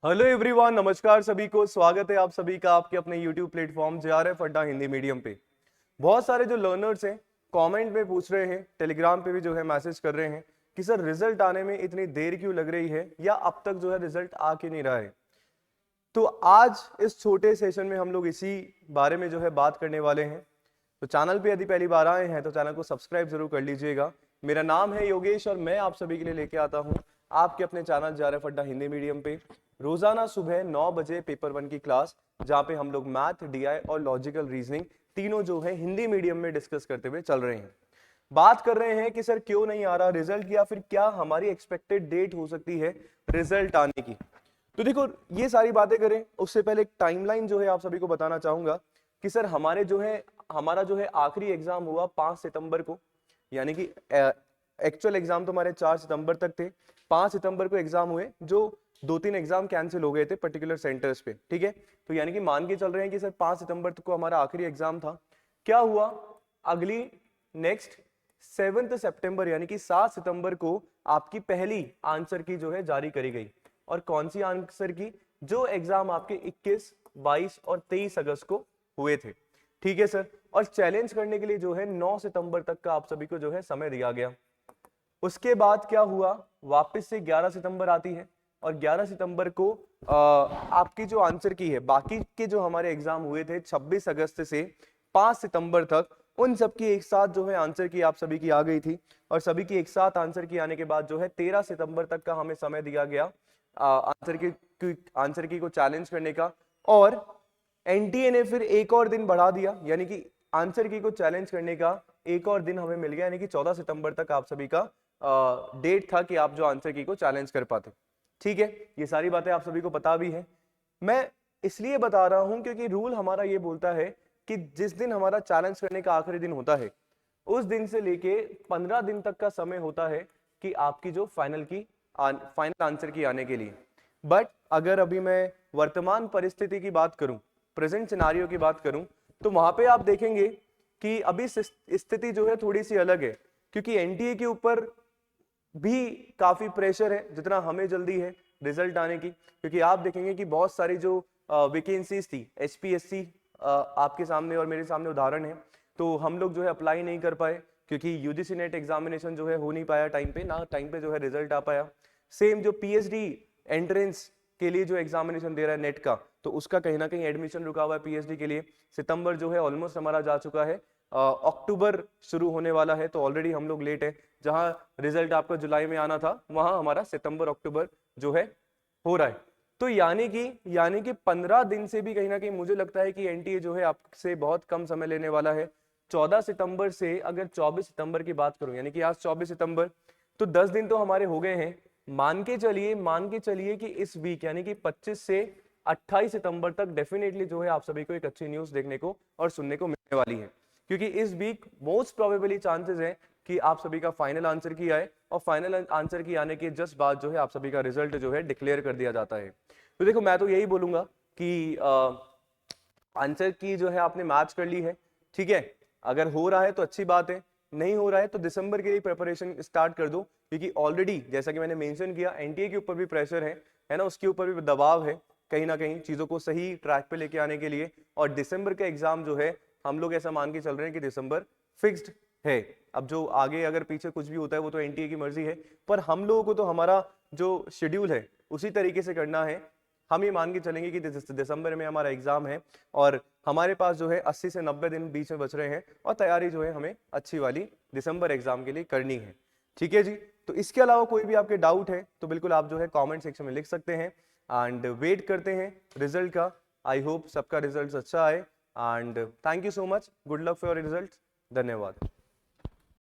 Hello everyone, नमस्कार सभी को। स्वागत है आप सभी का आपके अपने YouTube प्लेटफॉर्म JRF अड्डा हिंदी मीडियम पे। बहुत सारे जो लर्नर्स हैं कमेंट में पूछ रहे हैं, टेलीग्राम पे भी जो है मैसेज कर रहे हैं कि सर रिजल्ट आने में इतनी देर क्यों लग रही है या अब तक जो है रिजल्ट आ क्यों नहीं रहा है। तो आज इस छोटे सेशन में हम लोग इसी बारे में जो है बात करने वाले हैं। तो चैनल पे यदि पहली बार आए हैं तो चैनल को सब्सक्राइब जरूर कर लीजिएगा। मेरा नाम है योगेश और मैं आप सभी के लिए लेके आता हूँ आपके अपने चैनल JRF अड्डा हिंदी मीडियम पे रोजाना सुबह 9 बजे पेपर 1 की क्लास, जहाँ पे हम लोग मैथ, DI और लॉजिकल रीजनिंग तीनों जो है हिंदी मीडियम में डिस्कस करते हुए चल रहे हैं। बात कर रहे हैं कि सर क्यों नहीं आ रहा रिजल्ट या फिर क्या हमारी एक्सपेक्टेड डेट हो सकती है रिजल्ट आने की। तो देखो, ये सारी बातें करें उससे पहले एक टाइमलाइन जो है आप सभी को बताना चाहूंगा कि सर हमारा जो है आखिरी एग्जाम हुआ 5 सितंबर को, यानी कि एक्चुअल एग्जाम तो हमारे 4 सितंबर तक थे। 5 सितंबर को एग्जाम हुए, जो 2-3 एग्जाम कैंसिल हो गए थे पर्टिकुलर सेंटर्स पे। ठीक है, तो यानी कि मान के चल रहे हैं कि सर 5 सितंबर को हमारा आखिरी एग्जाम था। क्या हुआ, अगली नेक्स्ट 7 सितंबर यानी कि 7 सितंबर को आपकी पहली आंसर की जो है जारी करी गई। और कौन सी आंसर की? जो एग्जाम आपके 21, 22 और 23 अगस्त को हुए थे। ठीक है सर, और चैलेंज करने के लिए जो है 9 सितंबर तक का आप सभी को जो है समय दिया गया। उसके बाद क्या हुआ, वापस से 11 सितंबर आती है और 11 सितंबर को आपकी जो आंसर की है, बाकी के जो हमारे एग्जाम हुए थे 26 अगस्त से 5 सितंबर तक, उन सब की एक साथ जो है आंसर की आप सभी की आ गई थी। और सभी की एक साथ आंसर की आने के बाद जो है 13 सितंबर तक का हमें समय दिया गया आंसर की को चैलेंज करने का। और एनटीए ने फिर एक और दिन बढ़ा दिया, यानी कि आंसर की को चैलेंज करने का एक और दिन हमें मिल गया, यानी कि 14 सितंबर तक आप सभी का डेट था कि आप जो आंसर की को चैलेंज कर पाते। ठीक है, ये सारी बातें आप सभी को पता भी है। मैं इसलिए बता रहा हूं क्योंकि रूल हमारा ये बोलता है कि जिस दिन हमारा चैलेंज करने का आखिरी दिन होता है, उस दिन से लेके 15 दिन तक का समय होता है कि आपकी जो फाइनल आंसर की आने के लिए। बट अगर अभी मैं वर्तमान परिस्थिति की बात करूं, प्रेजेंट सिनारियो की बात करूं, तो वहां पे आप देखेंगे कि अभी स्थिति जो है थोड़ी सी अलग है, क्योंकि एनटीए के ऊपर भी काफी प्रेशर है जितना हमें जल्दी है रिजल्ट आने की। क्योंकि आप देखेंगे कि बहुत सारी जो वैकेंसीज थी HPSC, आपके सामने और मेरे सामने उदाहरण है, तो हम लोग जो है अप्लाई नहीं कर पाए क्योंकि यूजीसी नेट एग्जामिनेशन जो है हो नहीं पाया टाइम पे, ना टाइम पे जो है रिजल्ट आ पाया। सेम जो PhD एंट्रेंस के लिए जो एग्जामिनेशन दे रहा है नेट का, तो उसका कहीं ना कहीं एडमिशन रुका हुआ है PhD के लिए। सितंबर जो है ऑलमोस्ट हमारा जा चुका है, अक्टूबर शुरू होने वाला है, तो ऑलरेडी हम लोग लेट है। जहां रिजल्ट आपका जुलाई में आना था, वहां हमारा सितंबर अक्टूबर जो है हो रहा है। तो यानी कि 15 दिन से भी कहीं ना कहीं मुझे लगता है कि एनटीए जो है आपसे बहुत कम समय लेने वाला है। 14 सितंबर से अगर 24 सितंबर की बात करूं, यानी कि आज 24 सितंबर, तो 10 दिन तो हमारे हो गए हैं। मान के चलिए कि इस वीक यानी कि 25 से 28 सितंबर तक डेफिनेटली जो है आप सभी को एक अच्छी न्यूज देखने को और सुनने को मिलने वाली है। क्योंकि इस वीक मोस्ट प्रोबेबली चांसेस है कि आप सभी का फाइनल आंसर की आए, और फाइनल आंसर की आने के जस्ट बाद जो है आप सभी का रिजल्ट जो है डिक्लेयर कर दिया जाता है। तो देखो, मैं तो यही बोलूंगा कि आंसर की जो है आपने मैच कर ली है। ठीक है, अगर हो रहा है तो अच्छी बात है, नहीं हो रहा है तो दिसंबर के लिए प्रिपरेशन स्टार्ट कर दो। क्योंकि ऑलरेडी जैसा कि मैंने मेंशन किया, एनटीए के ऊपर भी प्रेशर है ना, उसके ऊपर भी दबाव है कहीं ना कहीं चीजों को सही ट्रैक पे लेके आने के लिए। और दिसंबर का एग्जाम जो है हम लोग ऐसा मान के चल रहे हैं कि दिसंबर फिक्स्ड है। अब जो आगे अगर पीछे कुछ भी होता है वो तो एनटीए की मर्जी है, पर हम लोगों को तो हमारा जो शेड्यूल है उसी तरीके से करना है। हम ये मान के चलेंगे कि दिसंबर में हमारा एग्जाम है और हमारे पास जो है 80 से 90 दिन बीच में बच रहे हैं, और तैयारी जो है हमें अच्छी वाली दिसंबर एग्जाम के लिए करनी है। ठीक है जी, तो इसके अलावा कोई भी आपके डाउट है तो बिल्कुल आप जो है कमेंट सेक्शन में लिख सकते हैं। एंड वेट करते हैं रिजल्ट का। आई होप सबका रिजल्ट अच्छा आए, and thank you so much. Good luck for your result. धन्यवाद।